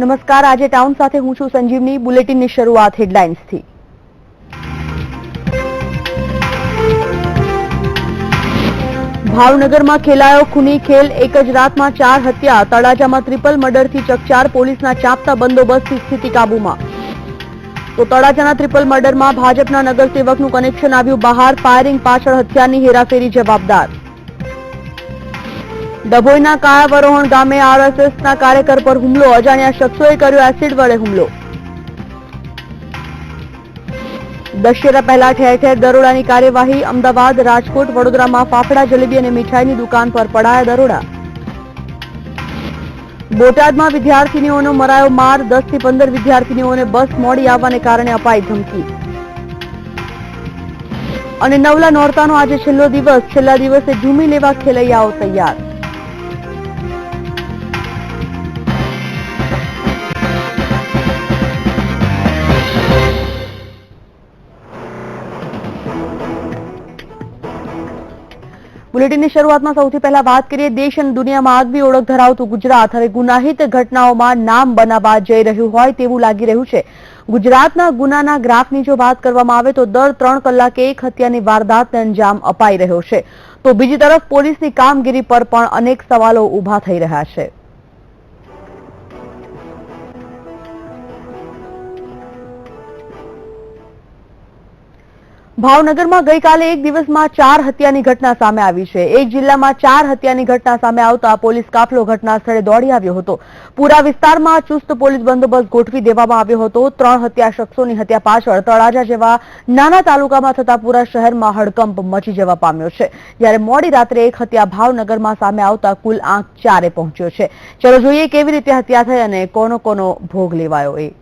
નમસ્કાર, આજે ટાઉન સાથે હું છું સંજીવની। બુલેટિનની શરૂઆત હેડલાઇન્સથી। ભાવનગરમાં ખેલાયો ખૂની ખેલ, એક જ રાતમાં 4 હત્યા। તળાજામાં ટ્રિપલ મર્ડરથી ચકચાર, પોલીસના ચાંપતા બંદોબસ્તથી સ્થિતિ કાબૂમાં। તો તળાજાના ટ્રિપલ મર્ડરમાં ભાજપના નગરસેવકનું કનેક્શન આવ્યું બહાર, ફાયરિંગ પાછળ હત્યાની હેરાફેરી જવાબદાર। ડભોઈના કાયાવરોહણ ગામે આરએસએસના કાર્યકર પર હુમલો, અજાણ્યા શખ્સોએ કર્યો એસિડ વડે હુમલો। દશેરા પહેલા ઠેર ઠેર દરોડાની કાર્યવાહી, અમદાવાદ, રાજકોટ, વડોદરામાં ફાફડા, જલેબી અને મીઠાઈની દુકાન પર પડાયા દરોડા। બોટાદમાં વિદ્યાર્થીનીઓનો મરાયો માર, 10 થી 15 વિદ્યાર્થીનીઓને બસ મોડી આવવાને કારણે અપાઈ ધમકી। અને નવલા નોરતાનો આજે છેલ્લો દિવસ, છેલ્લા દિવસે ઝૂમી લેવા ખેલૈયાઓ તૈયાર। બુલેટિનની શરૂઆતમાં સૌથી પહેલા વાત કરીએ દેશ અને દુનિયામાં આગવી ઓળખ ધરાવતું ગુજરાત હવે ગુનાહિત ઘટનાઓમાં નામ બનાવવા જઈ રહ્યું હોય તેવું લાગી રહ્યું છે। ગુજરાતના ગુનાના ગ્રાફની જો વાત કરવામાં આવે તો દર 3 કલાકે એક હત્યાની વારદાતને અંજામ અપાઈ રહ્યો છે, તો બીજી તરફ પોલીસની કામગીરી પર પણ અનેક સવાલો ઊભા થઈ રહ્યા છે। ભાવનગરમાં ગઈકાલે એક દિવસમાં 4 હત્યાની ઘટના સામે આવી છે। એક જિલ્લામાં 4 હત્યાની ઘટના સામે આવતા પોલીસ કાફલો ઘટના સ્થળે દોડી આવ્યો હતો। પૂરા વિસ્તારમાં ચુસ્ત પોલીસ બંદોબસ્ત ગોઠવી દેવામાં આવ્યો હતો। 3 હત્યા શખ્સોની હત્યા પાછળ તળાજા જેવા નાના તાલુકામાં થતા પૂરા શહેરમાં હડકંપ મચી જવા પામ્યો છે, જ્યારે મોડી રાત્રે એક હત્યા ભાવનગરમાં સામે આવતા કુલ આંક 4 પહોંચ્યો છે। ચલો જોઈએ કેવી રીતે હત્યા થઈ અને કોનો ભોગ લેવાયો એ।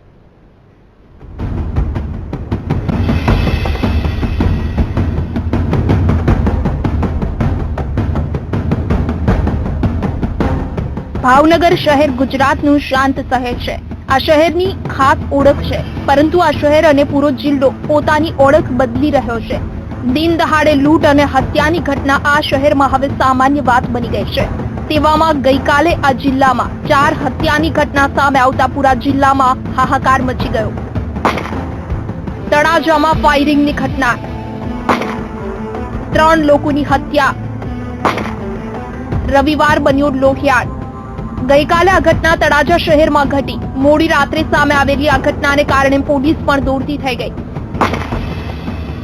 ભાવનગર શહેર ગુજરાતનું શાંત શહેર છે। આ શહેરની ખાસ ઓળખ છે, પરંતુ આ શહેર અને પૂરો જિલ્લો પોતાની ઓળખ બદલી રહ્યો છે। દિન દહાડે લૂંટ અને હત્યાની ઘટના આ શહેરમાં હવે સામાન્ય વાત બની ગઈ છે। તેવામાં ગઈકાલે આ જિલ્લામાં 4 હત્યાની ઘટના સામે આવતા પૂરા જિલ્લામાં હાહાકાર મચી ગયો। તળાજામાં ફાયરિંગની ઘટના, 3 લોકોની હત્યા, રવિવાર બન્યો લોહિયાળ। ગઈકાલે આ ઘટના તળાજા શહેરમાં ઘટી। મોડી રાત્રે સામે આવેલી આ ઘટનાને કારણે પોલીસ પણ દોડતી થઈ ગઈ।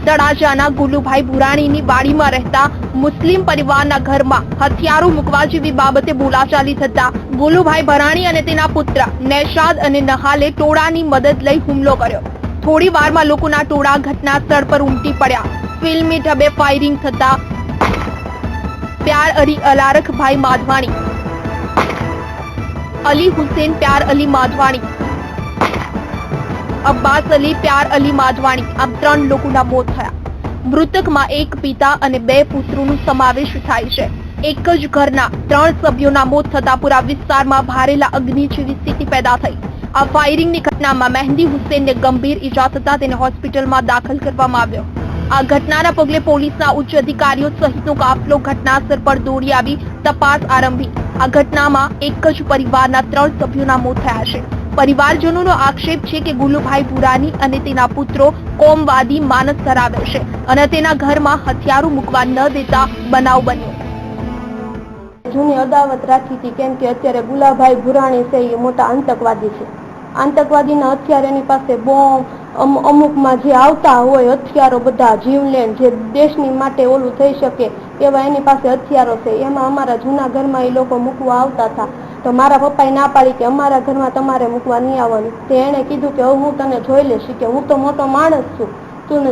તળાજાના ગુલુભાઈ ભુરાણીની વાડીમાં રહેતા મુસ્લિમ પરિવારના ઘરમાં હથિયારો મૂકવા જેવી બાબતે બોલાચાલી થતા ગુલુભાઈ ભરાણી અને તેના પુત્ર નૈશાદ અને નહાલે ટોળાની મદદ લઈ હુમલો કર્યો। થોડી વારમાં લોકોના ટોળા ઘટના સ્થળ પર ઉમટી પડ્યા। ફિલ્મી ઢબે ફાયરિંગ થતા પ્યાર અલી અલારખભાઈ માધવાણી, અલી હુસેન પ્યાર અલી માધવાણી, અબ્બાસ અલી પ્યાર અલી માધવાણી આમ 3 લોકોના મોત થયા। મૃતકમાં એક પિતા અને 2 પુત્રોનો સમાવેશ થાય છે। એક જ ઘરના 3 સભ્યોના મોત થતા પૂરા વિસ્તારમાં ભારેલા અગ્નિ જેવી સ્થિતિ પેદા થઈ। આ ફાયરિંગની ઘટનામાં મહેંદી હુસેનને ગંભીર ઈજા થતા તેને હોસ્પિટલમાં દાખલ કરવામાં આવ્યો। આ ઘટનાના પગલે પોલીસના ઉચ્ચ અધિકારીઓ સહિતનો કાફલો ઘટનાસ્થળ પર દોડી આવી તપાસ આરંભી। આ ઘટનામાં એક જ પરિવારના 3 સભ્યોના મોત થયા છે। પરિવારજનોનો આક્ષેપ છે કે ગુલુભાઈ ભુરાણી અને તેના પુત્રો કોમવાદી માનસ ધરાવે છે અને તેના ઘરમાં હથિયારો મૂકવા ન દેતા બનાવ બન્યો। જૂની અદાવત રાખી હતી, કેમ કે અત્યારે ગુલાભાઈ ભુરાણી છે એ મોટા આતંકવાદી છે। આતંકવાદીના હથિયાર એની પાસે બોમ્બ, અમુકમાં જે આવતા હોય હથિયારો બધા જીવલેણ જે દેશની માટે ઓલું થઈ શકે એવા એની પાસે હથિયારો છે। એમાં અમારા જૂના ઘરમાં એ લોકો મૂકવા આવતા હતા, તો મારા પપ્પાએ ના પાડી કે અમારા ઘરમાં તમારે મૂકવા નહીં આવવાનું। તે એણે કીધું કે હવે હું તને જોઈ લઈશ, કે હું તો મોટો માણસ છું, તને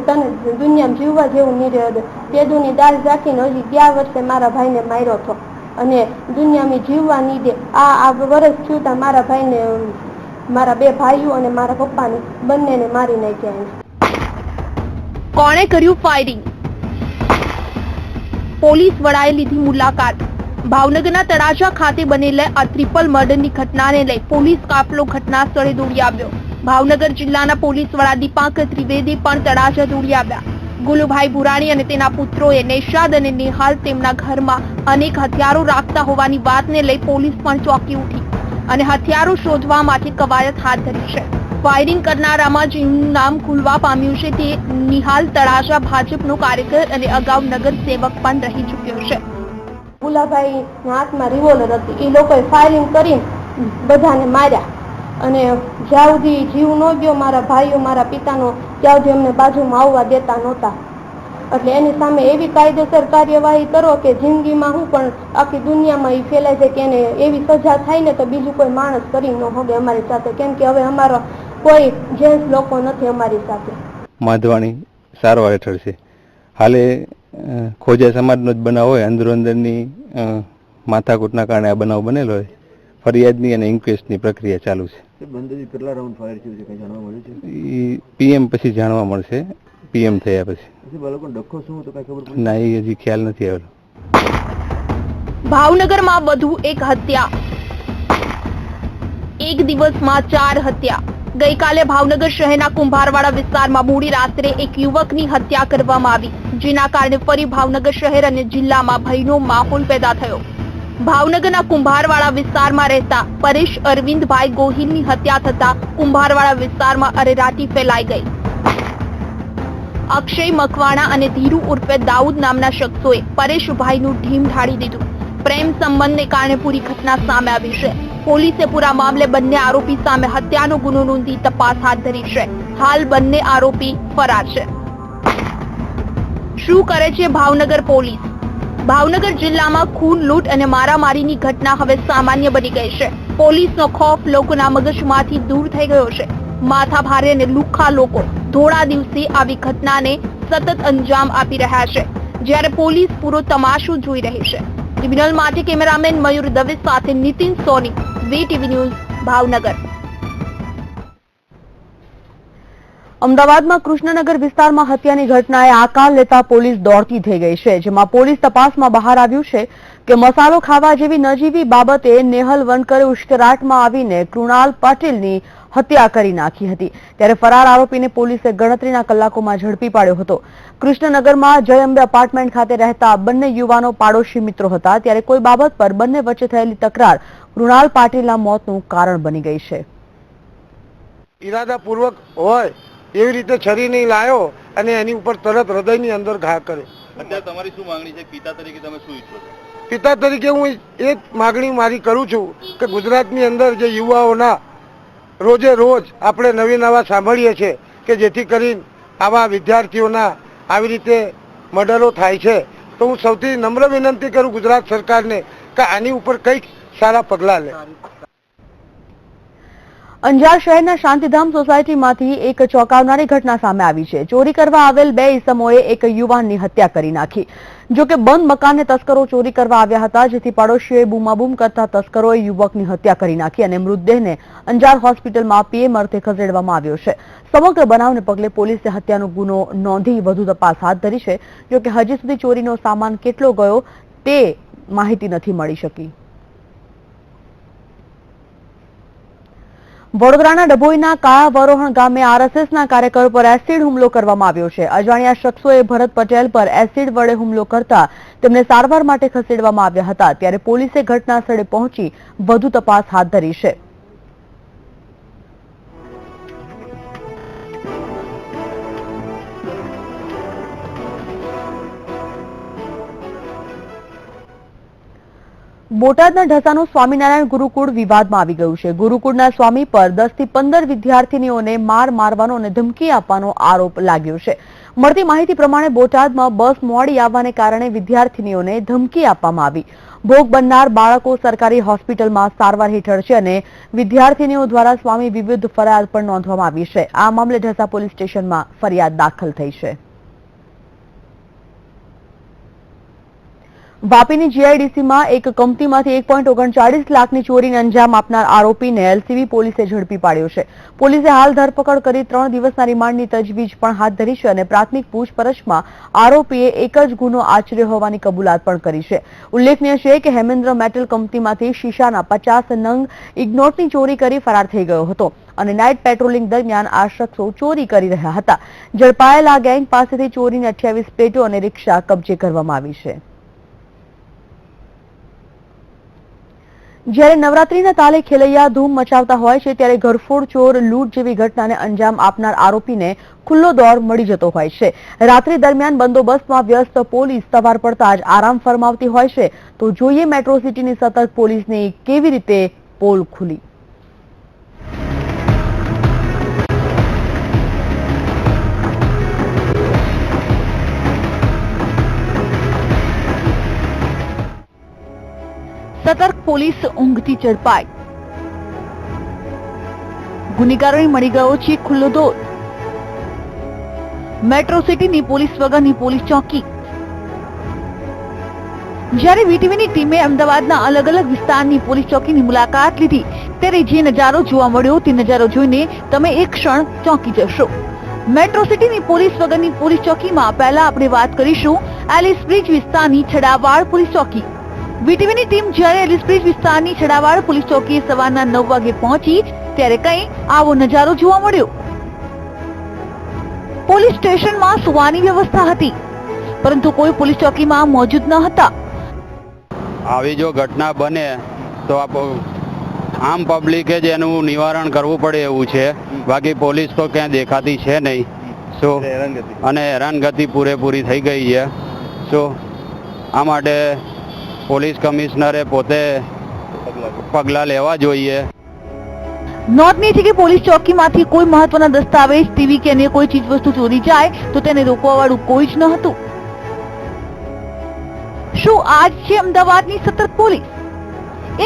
દુનિયામાં જીવવા જેવું નહીં રહે। તેદુની દાલ રાખીને હજી ગયા વર્ષે મારા ભાઈને માર્યો હતો અને દુનિયામાં જીવવા નહીં દે। આ વર્ષ થયું ત્યાં મારા ભાઈને, મારા 2 ભાઈઓ અને મારા પપ્પાને બંનેને મારી નાખ્યા। કોણે કર્યું ફાયરિંગ? પોલીસ વડાએ લીધી મુલાકાત। ભાવનગરના તળાજા ખાતે બનેલા આ ટ્રિપલ મર્ડરની ઘટનાને લઈ પોલીસ કાફલો ઘટના સ્થળે દોડી આવ્યો। ભાવનગર જિલ્લાના પોલીસ વડા દીપાંકર ત્રિવેદી પણ તળાજા દોડી આવ્યા। ગુલુભાઈ ભુરાણી અને તેના પુત્રોએ નૈશાદ અને નિહાલ તેમના ઘરમાં અનેક હથિયારો રાખતા હોવાની વાતને લઈ પોલીસ પણ ચોંકી ઉઠી। અને હથિયારો શોધવા માટે કવાયત હાથ ધરી છે. ફાયરિંગ કરનારામાં જેનું નામ ખુલવા પામ્યું છે તે નિહાલ તળાજા ભાજપનો કાર્યકર અને અગાઉ નગર સેવક પણ રહી ચૂક્યો છે. ગુલાભાઈ હાથમાં રિવોલ્વર હતી. એ લોકોએ ફાયરિંગ કરી બધાને માર્યા અને જ્યાં સુધી જીવ ન ગયો મારા ભાઈઓ મારા પિતાનો ત્યાં સુધી અમને બાજુમાં આવવા દેતા નહોતા. એટલે એની સામે એવી કાયદેસર કાર્યવાહી કરો કે જિંદગીમાં હું પણ આખી દુનિયામાં એ ફેલાય છે કે એને એવી સજા થાય ને તો બીજું કોઈ માણસ કરી ન હોગે અમારી સાથે, કેમ કે હવે અમારો કોઈ જેન્ટ્સ લોકો નથી અમારી સાથે. માધવાણી સારવાર હેઠળ છે. હાલે ખોજા સમાજનો જ બનાવ હોય, અંદરો અંદરની માથાકૂટના કારણે આ બનાવ બનેલો હોય. ફરિયાદની અને ઇન્ક્વેસ્ટની પ્રક્રિયા ચાલુ છે. કેટલા રાઉન્ડ ફાયર થયું છે કઈ જાણવા મળ્યું છે? પીએમ પછી જાણવા મળશે, પીએમ થયા પછી. બાળકો ડખો શું તો કઈ ખબર પડી? ના, એ હજી ખ્યાલ નથી આવેલો. ભાવનગરમાં વધુ એક હત્યા. એક દિવસમાં 4 હત્યા. ગઈકાલે ભાવનગર શહેરના કુંભારવાડા વિસ્તારમાં મોડી રાત્રે એક યુવકની હત્યા કરવામાં આવી, જેના કારણે ફરી ભાવનગર શહેર અને જિલ્લામાં ભયનો માહોલ પેદા થયો. ભાવનગરના કુંભારવાડા વિસ્તારમાં રહેતા પરેશ અરવિંદભાઈ ગોહિલની હત્યા થતા કુંભારવાડા વિસ્તારમાં અરેરાટી ફેલાઈ ગઈ. અક્ષય મકવાણા અને ધીરુ ઉર્ફે દાઉદ નામના શખ્સોએ પરેશભાઈનું ઢીમ ઢાળી દીધું. પ્રેમ સંબંધને કારણે પૂરી ઘટના સામે આવી છે. પોલીસે પૂરા મામલે બંને આરોપી સામે હત્યાનો ગુનો નોંધી તપાસ હાથ ધરી છે. હાલ બંને આરોપી ફરાર છે. શું કરે છે ભાવનગર પોલીસ? ભાવનગર જિલ્લામાં ખૂન, લૂંટ અને મારામારીની ઘટના હવે સામાન્ય બની ગઈ છે. પોલીસનો ખોફ લોકોના મગજમાંથી દૂર થઈ ગયો છે. માથાભારે અને લુખ્ખા લોકો થોડા દિવસે આવી ઘટનાને સતત અંજામ આપી રહ્યા છે, જ્યારે પોલીસ પૂરો તમાશો જોઈ રહી છે. ટ્રિબ્યુનલ માટે કેમેરામેન મયુર દવે સાથે નીતિન સોની, વીટીવી ન્યૂઝ, ભાવનગર. અમદાવાદમાં કૃષ્ણનગર વિસ્તારમાં હત્યાની ઘટનાએ આકાર લેતા પોલીસ દોડતી થઈ ગઈ છે, જેમાં પોલીસ તપાસમાં બહાર આવ્યું છે કે મસાલો ખાવા જેવી નજીવી બાબતે નેહલ વનકરે ઉશ્કેરાટમાં આવીને કૃણાલ પટેલની હત્યા કરી નાખી હતી. ત્યારે ફરાર આરોપીને પોલીસે ગણતરીના કલાકોમાં ઝડપી પાડ્યો હતો. કૃષ્ણનગરમાં જય અંબે અપાર્ટમેન્ટ ખાતે રહેતા બંને યુવાનો પાડોશી મિત્રો હતા, ત્યારે કોઈ બાબત પર બંને વચ્ચે થયેલી તકરાર કૃણાલ પાટીલના મોતનું કારણ બની ગઈ છે. ઈરાદાપૂર્વક હોય એવી રીતે છરી નહીં લાયો અને એની ઉપર તરત હૃદયની અંદર ઘા કરે. અત્યારે તમારી શું માંગણી છે? પિતા તરીકે તમે શું ઈચ્છો છો? પિતા તરીકે હું એ જ માગણી મારી કરું છું કે ગુજરાતની અંદર જે યુવાઓના રોજે રોજ આપણે નવી નવા સાંભળીએ છીએ કે જેથી કરીને આવા વિદ્યાર્થીઓના આવી રીતે મર્ડરો થાય છે, તો હું સૌથી નમ્ર વિનંતી કરું ગુજરાત સરકારને કે આની ઉપર કંઈક સારા પગલાં લે. અંજાર શહેરના શાંતિધામ સોસાયટીમાંથી એક ચોંકાવનારી ઘટના સામે આવી છે. ચોરી કરવા આવેલ 2 ઈસમોએ એક યુવાનની હત્યા કરી નાખી. જો કે બંધ મકાનને તસ્કરો ચોરી કરવા આવ્યા હતા, જેથી પડોશીઓએ બૂમાબૂમ કરતા તસ્કરોએ યુવકની હત્યા કરી નાખી અને મૃતદેહને અંજાર હોસ્પિટલમાં પીએમ અર્થે ખસેડવામાં આવ્યો છે. સમગ્ર બનાવને પગલે પોલીસે હત્યાનો ગુનો નોંધી વધુ તપાસ હાથ ધરી છે. જો કે હજી સુધી ચોરીનો સામાન કેટલો ગયો તે માહિતી નથી મળી શકી. વડોદરાના ડભોઈના કાળાવરોહણ ગામે આરએસએસના કાર્યકરો પર એસિડ હુમલો કરવામાં આવ્યો છે. અજાણ્યા શખ્સોએ ભરત પટેલ પર એસિડ વડે હુમલો કરતા તેમને સારવાર માટે ખસેડવામાં આવ્યા હતા. ત્યારે પોલીસે ઘટના સ્થળે પહોંચી વધુ તપાસ હાથ ધરી છે. બોટાદના ઢસાનું સ્વામિનારાયણ ગુરુકુળ વિવાદમાં આવી ગયું છે. ગુરુકુળના સ્વામી પર 10 થી 15 વિદ્યાર્થીનીઓને મારવાનો અને ધમકી આપવાનો આરોપ લાગ્યો છે. મળતી માહિતી પ્રમાણે બોટાદમાં બસ મોડી આવવાને કારણે વિદ્યાર્થીનીઓને ધમકી આપવામાં આવી. ભોગ બનનાર બાળકો સરકારી હોસ્પિટલમાં સારવાર હેઠળ છે અને વિદ્યાર્થીનીઓ દ્વારા સ્વામી વિરુદ્ધ ફરિયાદ પણ નોંધવામાં આવી છે. આ મામલે ઢસા પોલીસ સ્ટેશનમાં ફરિયાદ દાખલ થઈ છે. વાપીની જીઆઈડીસીમાં એક કંપનીમાંથી 1.39 લાખની ચોરીને અંજામ આપનાર આરોપીને એલસીબી પોલીસે ઝડપી પાડ્યો છે. પોલીસે હાલ ધરપકડ કરી 3 દિવસના રિમાન્ડની તજવીજ પણ હાથ ધરી છે અને પ્રાથમિક પૂછપરછમાં આરોપીએ એક જ ગુનો આચર્યો હોવાની કબૂલાત પણ કરી છે. ઉલ્લેખનીય છે કે હેમેન્દ્ર મેટલ કંપનીમાંથી શીશાના 50 નંગ ઇગ્નોટની ચોરી કરી ફરાર થઈ ગયો હતો અને નાઇટ પેટ્રોલિંગ દરમિયાન આ શખ્સો ચોરી કરી રહ્યા હતા. ઝડપાયેલા ગેંગ પાસેથી ચોરીની 28 પ્લેટો અને રિક્ષા કબજે કરવામાં આવી છે. જ્યારે નવરાત્રીના તાલે ખેલૈયા ધૂમ મચાવતા હોય છે ત્યારે ઘરફોડ ચોર લૂંટ જેવી ઘટનાને અંજામ આપનાર આરોપીને ખુલ્લો દોર મળી જતો હોય છે. રાત્રિ દરમિયાન બંદોબસ્તમાં વ્યસ્ત પોલીસ સવાર પડતા જ આરામ ફરમાવતી હોય છે. તો જોઈએ મેટ્રો સિટીની સતર્ક પોલીસની કેવી રીતે પોલ ખુલી. સતર્ક પોલીસ ઊંઘથી ઝડપાઈ. ગુનેગારોને મળી ગયો છે ખુલ્લો દોર. મેટ્રો સિટીની પોલીસ વગરની પોલીસ ચોકી. જ્યારે વીટીવીની ટીમે અમદાવાદના અલગ અલગ વિસ્તારની પોલીસ ચોકીની મુલાકાત લીધી ત્યારે જે નજારો જોવા મળ્યો તે નજારો જોઈને તમે એક ક્ષણ ચોંકી જશો. મેટ્રો સિટીની પોલીસ વગરની પોલીસ ચોકીમાં પહેલા આપણે વાત કરીશું એલિસ બ્રિજ વિસ્તારની છડાવાડ પોલીસ ચોકી. વીટીવીની ટીમ જ્યારે એલિસ બ્રિજ વિસ્તારની છડાવાડ પોલીસ ચોકીએ સવારના 9 વાગે પહોંચી ત્યારે કઈ આવો નજારો જોવા મળ્યો. પોલીસ સ્ટેશનમાં સુવાની વ્યવસ્થા હતી પરંતુ કોઈ પોલીસ ચોકીમાં મોજૂદ ન હતા. આવી જો ઘટના બને તો આમ પબ્લિકે જ એનું નિવારણ કરવું પડે એવું છે. બાકી પોલીસ તો ક્યાં દેખાતી છે નહીં. શું અને હેરાનગતિ પૂરેપૂરી થઈ ગઈ છે. શું આ માટે પોલીસ કમિશનરે પોતે પગલાં લેવા જોઈએ. નોંધનીય છે કે પોલીસ ચોકીમાંથી કોઈ મહત્વના દસ્તાવેજ, ટીવી કે અન્ય કોઈ ચીજ વસ્તુ ચોરી જાય તો તેને રોકવા વાળું કોઈ જ ન હતું. શું આજ છે અમદાવાદની સતર્ક પોલીસ?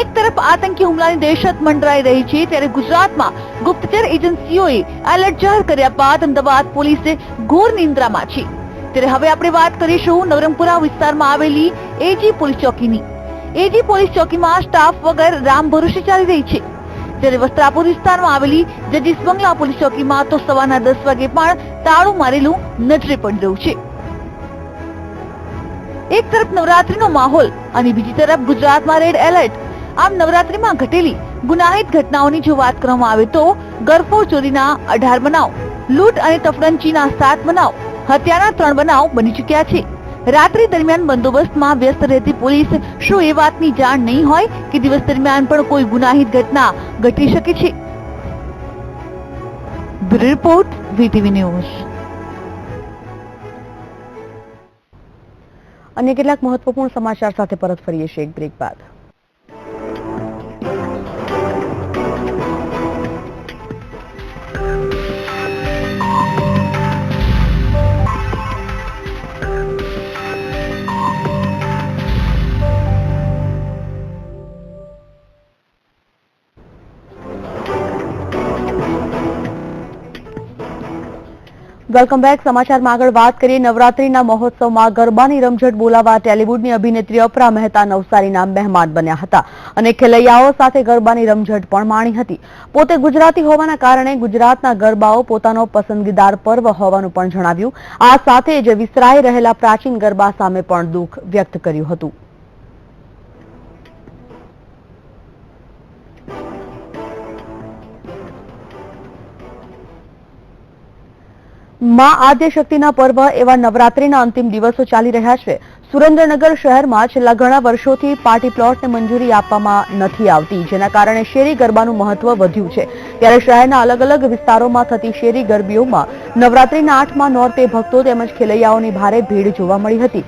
એક તરફ આતંકી હુમલાની દહેશત મંડરાઈ રહી છે ત્યારે ગુજરાતમાં ગુપ્તચર એજન્સીઓએ એલર્ટ જાહેર કર્યા બાદ અમદાવાદ પોલીસે ઘોર નિંદ્રામાં છે. ત્યારે હવે આપણે વાત કરીશું નવરંગપુરા વિસ્તારમાં આવેલી એજી પોલીસ ચોકીની. એજી પોલીસ ચોકીમાં સ્ટાફ વગર રામ ભરોસે ચાલી રહી છે. જ્યારે વસ્ત્રાપુર વિસ્તારમાં આવેલી જજીસ બંગલા પોલીસ ચોકીમાં તો સવારના 10 વાગે પણ તાળું મારેલું નજરે પડી રહ્યું છે. એક તરફ નવરાત્રીનો માહોલ અને બીજી તરફ ગુજરાતમાં રેડ એલર્ટ. આમ નવરાત્રીમાં ઘટેલી ગુનાહિત ઘટનાઓની જો વાત કરવામાં આવે તો ગરફોડ ચોરીના 18 બનાવ, લૂંટ અને તફડંચીના 7 બનાવ, હત્યાના 3 બનાવ બની ચૂક્યા છે. રાત્રિ દરમિયાન બંદોબસ્તમાં વ્યસ્ત રહેતી પોલીસ શું એ વાતની જાણ નહીં હોય કે દિવસ દરમિયાન પણ કોઈ ગુનાહિત ઘટના ઘટી શકે છે? Bureau report VTV news. અન્ય કેટલાક મહત્વપૂર્ણ સમાચાર સાથે પરત ફરીએ છીએ એક બ્રેક બાદ. Welcome back. સમાચારમાં આગળ વાત કરીએ. નવરાત્રીના મહોત્સવમાં ગરબાની રમઝટ બોલાવવા ટેલિવુડની અભિનેત્રી અપરા મહેતા નવસારીના મહેમાન બન્યા હતા અને ખેલૈયાઓ સાથે ગરબાની રમઝટ પણ માણી હતી. પોતે ગુજરાતી હોવાના કારણે ગુજરાતના ગરબાઓ પોતાનો પસંદગીદાર પર્વ હોવાનું પણ જણાવ્યું. આ સાથે જ વિસરાઈ રહેલા પ્રાચીન ગરબા સામે પણ દુઃખ વ્યક્ત કર્યું હતું. માં આદ્યશક્તિના પર્વ એવા નવરાત્રીના અંતિમ દિવસો ચાલી રહ્યા છે. સુરેન્દ્રનગર શહેરમાં છેલ્લા ઘણા વર્ષોથી પાર્ટી પ્લોટને મંજૂરી આપવામાં નથી આવતી, જેના કારણે શેરી ગરબાનું મહત્વ વધ્યું છે. ત્યારે શહેરના અલગ અલગ વિસ્તારોમાં થતી શેરી ગરબીઓમાં નવરાત્રીના 8મા નોરતે ભક્તો તેમજ ખેલૈયાઓની ભારે ભીડ જોવા મળી હતી.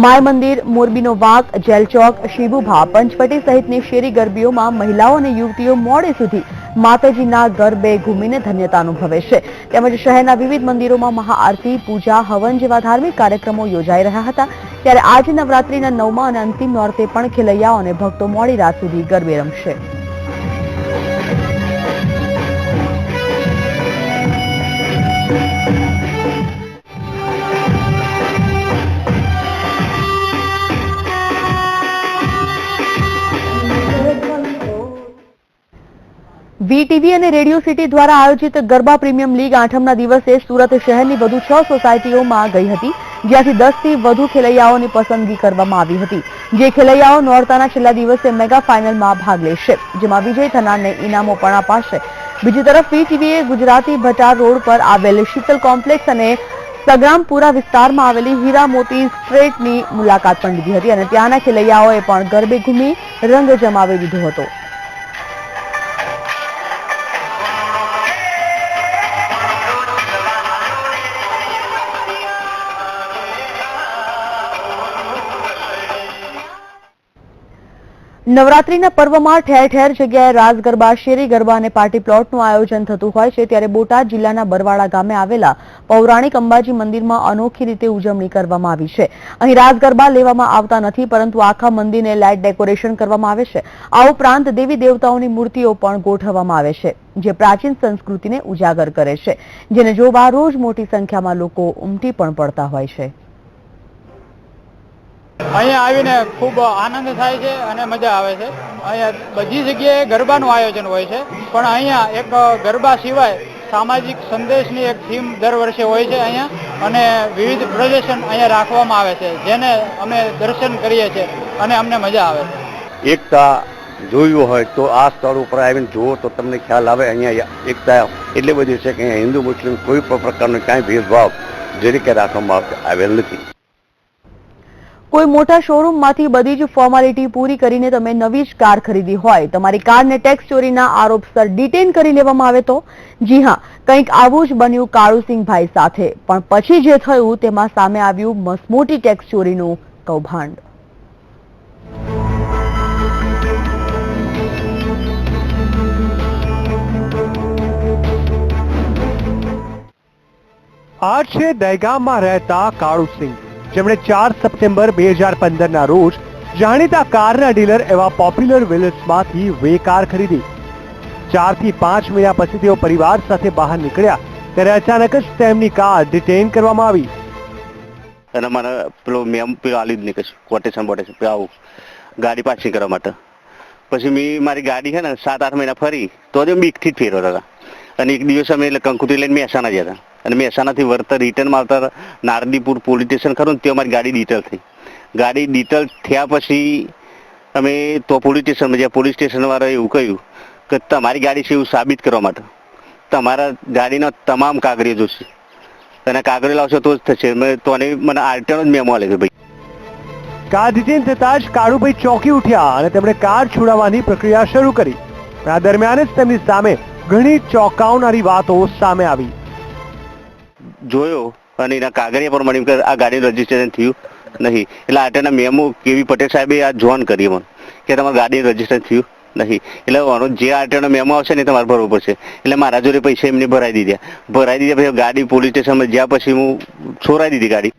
માય મંદિર, મોરબીનો વાંક, જેલ ચોક, શિબુભા, પંચવટી સહિતની શેરી ગરબીઓમાં મહિલાઓ અને યુવતીઓ મોડે સુધી માતાજીના ગરબે ઘૂમીને ધન્યતા અનુભવે છે. તેમજ શહેરના વિવિધ મંદિરોમાં મહાઆરતી, પૂજા, હવન જેવા ધાર્મિક કાર્યક્રમો યોજાઈ રહ્યા હતા. ત્યારે આજે નવરાત્રીના 9મા અને અંતિમ નોરતે પણ ખેલૈયાઓ અને ભક્તો મોડી રાત સુધી ગરબે રમશે. વીટીવી અને રેડિયો સિટી દ્વારા આયોજિત ગરબા પ્રીમિયમ લીગ 8મના દિવસે સુરત શહેરની વધુ 6 સોસાયટીઓમાં ગઈ હતી, જ્યાંથી 10થી વધુ ખેલૈયાઓની પસંદગી કરવામાં આવી હતી. જે ખેલૈયાઓ નોરતાના છેલ્લા દિવસે મેગા ફાઇનલમાં ભાગ લેશે, જેમાં વિજય થનારને ઇનામો પણ અપાશે. બીજી તરફ વીટીવીએ ગુજરાતી ભટાર રોડ પર આવેલ શીતલ કોમ્પ્લેક્સ અને સગ્રામપુરા વિસ્તારમાં આવેલી હીરા મોતી સ્ટ્રીટની મુલાકાત પણ લીધી હતી અને ત્યાંના ખેલૈયાઓએ પણ ગરબે ઘૂમી રંગ જમાવી દીધો હતો. નવરાત્રીના પર્વમાં ઠેર ઠેર જગ્યાએ રાસ ગરબા, શેરી ગરબા અને પાર્ટી પ્લોટનું આયોજન થતું હોય છે, ત્યારે બોટાદ જિલ્લાના બરવાડા ગામે આવેલા પૌરાણિક અંબાજી મંદિરમાં અનોખી રીતે ઉજવણી કરવામાં આવી છે. અહીં રાસ ગરબા લેવામાં આવતા નથી, પરંતુ આખા મંદિરને લાઇટ ડેકોરેશન કરવામાં આવે છે. આ ઉપરાંત દેવી દેવતાઓની મૂર્તિઓ પણ ગોઠવવામાં આવે છે, જે પ્રાચીન સંસ્કૃતિને ઉજાગર કરે છે, જેને જોવા રોજ મોટી સંખ્યામાં લોકો ઉમટી પણ પડતા હોય છે. અહીંયા આવીને ખૂબ આનંદ થાય છે અને મજા આવે છે. અહીંયા બધી જગ્યાએ ગરબાનું આયોજન હોય છે, પણ અહીંયા એક ગરબા સિવાય સામાજિક સંદેશની એક થીમ દર વર્ષે હોય છે અહીંયા, અને વિવિધ પ્રદર્શન અહીંયા રાખવામાં આવે છે, જેને અમે દર્શન કરીએ છીએ અને અમને મજા આવે છે. એકતા જોયું હોય તો આ સ્થળ ઉપર આવીને જુઓ તો તમને ખ્યાલ આવે. અહીંયા એકતા એટલી બધી છે કે અહીંયા હિન્દુ મુસ્લિમ કોઈ પણ પ્રકારનો કાંઈ ભેદભાવ જે રીતે રાખવામાં આવેલ નથી. કોઈ મોટા શોરૂમમાંથી બધી જ ફોર્માલિટી પૂરી કરીને તમે નવી જ કાર ખરીદી હોય, તમારી કારને ટેક્સ ચોરીના આરોપસર ડિટેન કરી લેવામાં આવે તો? જી હા, કંઈક આવું જ બન્યું કાળુસિંહભાઈ સાથે. પણ પછી જે થયું તેમાં સામે આવ્યું મસમોટી ટેક્સ ચોરીનું કૌભાંડ. આ છે દહેગામમાં રહેતા કાળુસિંહ, જેમણે 4 સપ્ટેમ્બર 2015 રોજ જાણીતા કારના ડીલર એવા પોપ્યુલર વ્હીલર્સમાંથી વે કાર ખરીદી. 4 થી 5 મહિના પછી તેઓ પરિવાર સાથે બહાર નીકળ્યા ત્યારે અચાનક જ તેમની કાર ડિટેન કરવામાં આવી. અને મને પેલો મેમ પેલો આલી જ નહીં કશું કોટેશન બોટેશન આવું ગાડી પાર્કિંગ કરવા માટે. પછી મેં મારી ગાડી છે ને 7-8 મહિના ફરી તો જ બીકથી જ ફેરવતા હતા. અને એક દિવસ અમે એટલે કંકુતરી લઈને મહેસાણા ગયા હતા, અને મહેસાણાથી વળતા રિટર્નમાં આવતા નારદીપુર પોલીસ સ્ટેશન ખરું ને, ત્યાં અમારી ગાડી ડિટેલ થઈ. ગાડી ડિટેલ થયા પછી અમે તો પોલીસ સ્ટેશનમાં જ્યાં પોલીસ સ્ટેશનવાળાએ એવું કહ્યું કે તમારી ગાડી છે એવું સાબિત કરવા માટે તમારા ગાડીના તમામ કાગળિયો જોશે, અને કાગળિયો લાવશો તો જ થશે. તો મને આરટીઓનો જ મેમો આલે છે ભાઈ. કાર ડિટેન થતાં જ કાળુભાઈ ચોંકી ઉઠ્યા અને તેમણે કાર છોડાવવાની પ્રક્રિયા શરૂ કરી. આ દરમિયાન જ તેમની સામે ઘણી ચોંકાવનારી વાતો સામે આવી. જોયો અને એના કાગળિયા પર મને આ ગાડીનું રજીસ્ટ્રેશન થયું નહીં. એટલે આરટીઓના મેમો કેવી પટેલ સાહેબે આ જોન કરી મને કે તમારું ગાડીનું રજીસ્ટ્રેશન થયું નહીં. એટલે જે આરટીઓનો મેમો આવશે ને તમારે ભરવો પડશે. એટલે મારા જોડે પૈસા એમને ભરાઈ દીધા પછી ગાડી પોલીસ સ્ટેશનમાં જ્યાં પછી હું છોરાઈ દીધી ગાડી.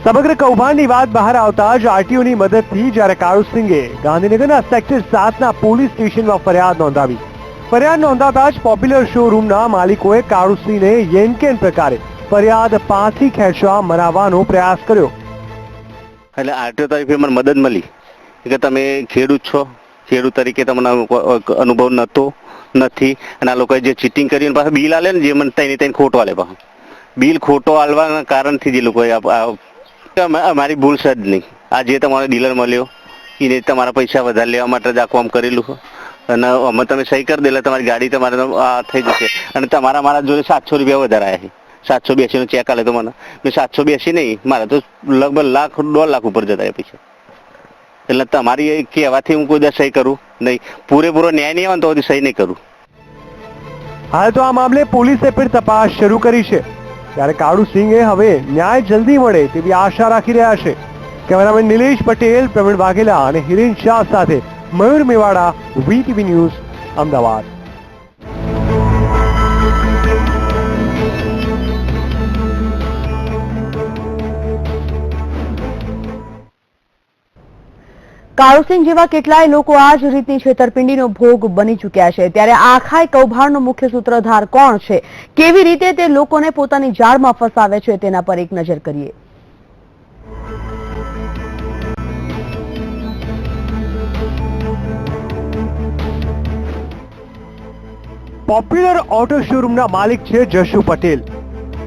સમગ્ર કૌભાંડની વાત બહાર આવતા જ આરટીઓની મદદથી જ્યારે કાળુસિંહે ગાંધીનગરના સેક્ટર 7ના પોલીસ સ્ટેશનમાં ફરિયાદ નોંધાવી. ફરિયાદ નોંધાતા જ પોપ્યુલર શોરૂમના માલિકોએ કાળુસિંહને યેનકેન પ્રકારે ફરિયાદ પાછી ખેંચવા મનાવવાનો પ્રયાસ કર્યો. એટલે આરટીઓ તરફથી મને મદદ મળી કે તમે ખેડૂત છો, ખેડૂત તરીકે તમને અનુભવ નથી, અને આ લોકોએ જે ચીટિંગ કરીને પાછું બિલ આલે ને જે મને તેને ખોટો આલે, પાછું બિલ ખોટો આલવાના કારણથી જે લોકોએ અમારી ભૂલ છે જ નહીં. આ જે તમારો ડીલર મળ્યો એને તમારા પૈસા વધારે લેવા માટે જ આખું આમ કરેલું, અને અમે તમે સહી કરી દેલા તમારી ગાડી તમારે થઈ જશે. અને મારા જોડે 700 રૂપિયા વધારે આવ્યા છે. 782 નો ચેક આલે તો મને મેં 782 નહીં, મારા તો લગભગ લાખ 1.5 લાખ ઉપર જતા રહ્યા પૈસા. એટલે તમારી કહેવાથી હું કોઈ દા સહી કરું નહીં, પૂરેપૂરો ન્યાય નહીં આવે તો સહી નહીં કરું. હાલ તો આ મામલે પોલીસે પણ તપાસ શરૂ કરી છે. ત્યારે કાળુસિંહે હવે ન્યાય જલ્દી મળે તેવી આશા રાખી રહ્યા છે. કેમેરામેન નિલેશ પટેલ, પ્રવીણ વાઘેલા અને હિરેન શાહ સાથે મયુર મેવાડા, વીટીવી ન્યૂઝ, અમદાવાદ. કાળુસિંહ જેવા કેટલાય લોકો આ જ રીતની છેતરપિંડીનો ભોગ બની ચૂક્યા છે. ત્યારે આખાય કૌભાંડનો મુખ્ય સૂત્રધાર કોણ છે, કેવી રીતે તે લોકોને પોતાની જાળમાં ફસાવે છે, તેના પર એક નજર કરીએ. પોપ્યુલર ઓટો શોરૂમના માલિક છે જશુ પટેલ.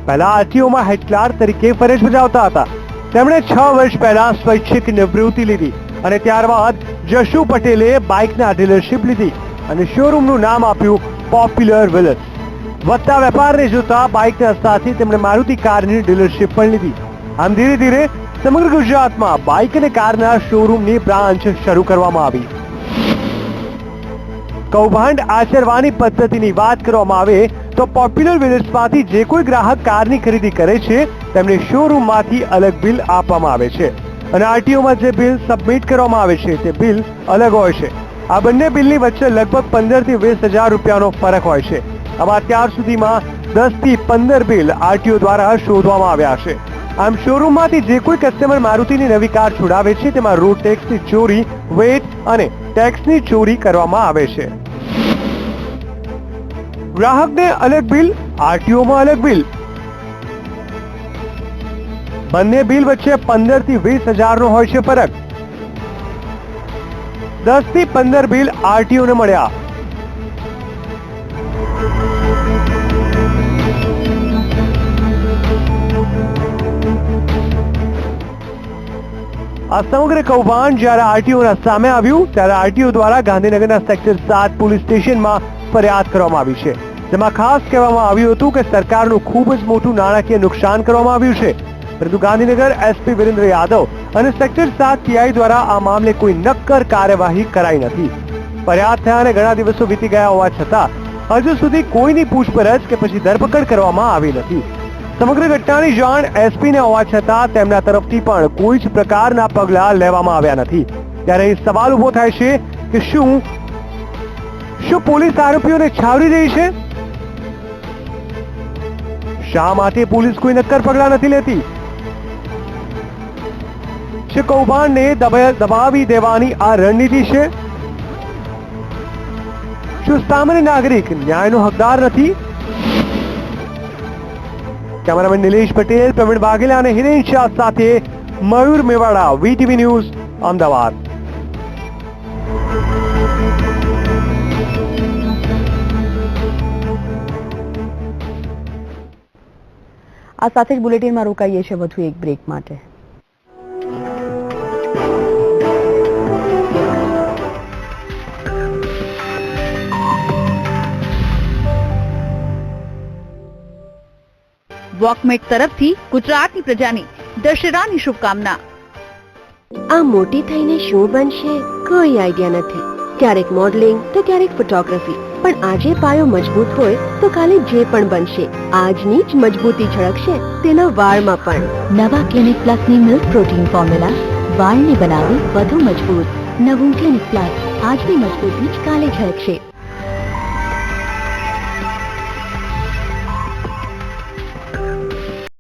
પહેલા આરટીઓમાં હેડ ક્લાર્ક તરીકે ફરજ બજાવતા હતા. તેમણે 6 વર્ષ પહેલા સ્વૈચ્છિક નિવૃત્તિ લીધી અને ત્યારબાદ જશુ પટેલે બાઇકના ડીલરશીપ લીધી અને શોરૂમનું નામ આપ્યું પોપ્યુલર વ્હીલર્સ. વધતા વેપારને જોતા બાઇકના સાથે તેમણે મારુતિ કારની ડીલરશીપ પણ લીધી. આમ ધીરે ધીરે સમગ્ર ગુજરાતમાં બાઇક અને કારના શોરૂમની બ્રાન્ચ શરૂ કરવામાં આવી. કૌભાંડ આચરવાની પદ્ધતિની વાત કરવામાં આવે તો પોપ્યુલર વિલેજમાંથી જે કોઈ ગ્રાહક કારની ખરીદી કરે છે તેમને શોરૂમમાંથી અલગ બિલ આપવામાં આવે છે અને આરટીઓમાં જે બિલ સબમિટ કરવામાં આવે છે તે બિલ અલગ હોય છે. આ બંને બિલની વચ્ચે લગભગ 15 થી 20,000 રૂપિયાનો ફરક હોય છે. આમાં અત્યાર સુધીમાં 10 થી 15 બિલ આરટીઓ દ્વારા શોધવામાં આવ્યા છે. આમ શોરૂમમાંથી જે કોઈ કસ્ટમર મારુતિની નવી કાર છોડાવે છે તેમાં રોડ ટેક્સની ચોરી, વેટ અને ટેક્સની ચોરી કરવામાં આવે છે. ગ્રાહકને અલગ બિલ, આરટીઓમાં અલગ બિલ. બંને બિલ વચ્ચે 15 થી 20,000 નો હોય છે ફરક. 10 થી 15 બિલ આરટીઓ ને મળ્યા. આ સમગ્ર કૌભાંડ જ્યારે આરટીઓના સામે આવ્યું ત્યારે આરટીઓ દ્વારા ગાંધીનગરના સેક્ટર 7 પોલીસ સ્ટેશનમાં ફરિયાદ કરવામાં આવી છે. જેમાં ખાસ કહેવામાં આવ્યું હતું કે સરકારનું ખૂબ જ મોટું નાણાકીય નુકસાન કરવામાં આવ્યું છે, પરંતુ ગાંધીનગર એસપી વિરેન્દ્ર યાદવ અને સેક્ટર 7 પીઆઈ દ્વારા આ મામલે કોઈ નક્કર કાર્યવાહી કરાઈ નથી. ફરિયાદ થયાને ઘણા દિવસો વીતી ગયા હોવા છતાં હજુ સુધી કોઈની પૂછપરછ કે પછી ધરપકડ કરવામાં આવી નથી. સમગ્ર ઘટનાની જાણ એસપીને હોવા છતાં તેમના તરફથી પણ કોઈ જ પ્રકારના પગલાં લેવામાં આવ્યા નથી. ત્યારે એ સવાલ ઉભો થાય છે કે શું પોલીસ આરોપીઓને છાવરી રહી છે? શા માટે પોલીસ કોઈ નક્કર પગલાં નથી લેતી? શું કૌભાંડને દબાવી દેવાની આ રણનીતિ છે? શું સામાન્ય નાગરિક ન્યાયનો હકદાર નથી? કેમેરામેન નિલેશ પટેલ, પ્રવીણ વાઘેલા અને હિરેન શાહ સાથે મયુર મેવાડા, વીટીવી ન્યૂઝ, અમદાવાદ. આ સાથે જ બુલેટિનમાં રોકાઈએ છીએ વધુ એક બ્રેક માટે. વોકમેટ તરફથી ગુજરાતની પ્રજાની દશેરાની શુભકામના. આ મોટી થઈને શું બનશે કોઈ આઈડિયા નથી. ક્યારેક મોડલિંગ તો ક્યારેક ફોટોગ્રાફી, પણ આજે પાયો મજબૂત હોય તો કાલે જે પણ બનશે આજની જ મજબૂતી ઝળકશે તેના વાળમાં પણ. નવા ક્લિનિક પ્લસની મિલ્ક પ્રોટીન ફોર્મ્યુલા વાળને બનાવી વધુ મજબૂત. નવું ક્લિનિક પ્લસ આજની મજબૂતી જ કાલે ઝળકશે.